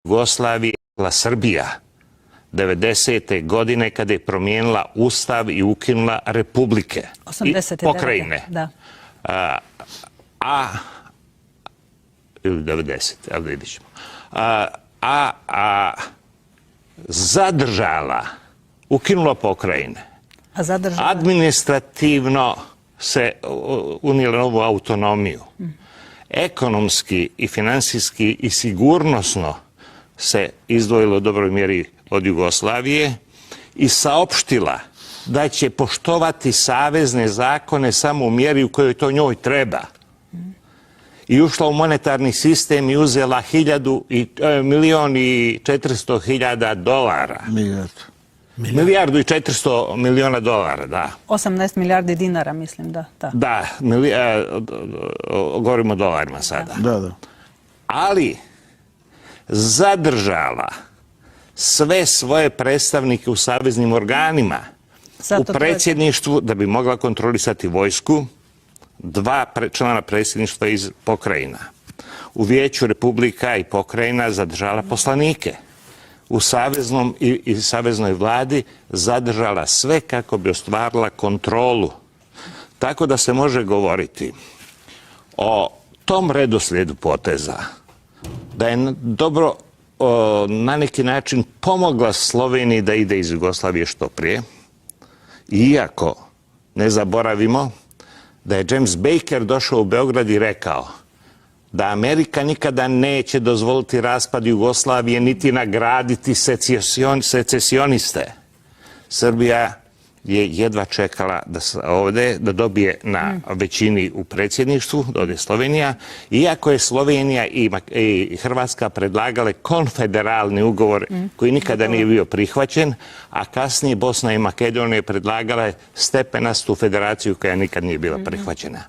Jugoslavije je Srbija 90. godine kada je promijenila ustav i ukinula republike i pokrajine. Ili 90. Ali vidit ćemo. Zadržala, ukinula pokrajine. Administrativno se unijela novu autonomiju. Ekonomski i finansijski i sigurnosno se izdvojilo u dobroj mjeri od Jugoslavije i saopštila da će poštovati savezne zakone samo u mjeri u kojoj to njoj treba. I ušla u monetarni sistem i uzela $1.400.000. Milijardu i 400 miliona dolara, da. 18 milijardi dinara, mislim, da. Da, govorimo o dolarima sada. Ali zadržala sve svoje predstavnike u saveznim organima, u predsjedništvu, da bi mogla kontrolisati vojsku, 2 člana predsjedništva iz pokrajina. U Vijeću republika i pokrajina zadržala poslanike. U saveznom i saveznoj vladi zadržala sve kako bi ostvarila kontrolu. Tako da se može govoriti o tom redoslijedu poteza, da je dobro na neki način pomogla Sloveniji da ide iz Jugoslavije što prije, iako ne zaboravimo da je James Baker došao u Beograd i rekao da Amerika nikada neće dozvoliti raspad Jugoslavije niti nagraditi secesioniste. Srbija je jedva čekala da dobije na većini u predsjedništvu, da ode Slovenija, iako je Slovenija i Hrvatska predlagale konfederalni ugovor koji nikada nije bio prihvaćen, a kasnije Bosna i Makedonija predlagale stepenastu federaciju koja nikad nije bila prihvaćena.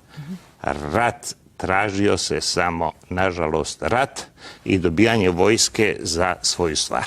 Rat tražio se samo, nažalost, rat i dobijanje vojske za svoju stvar.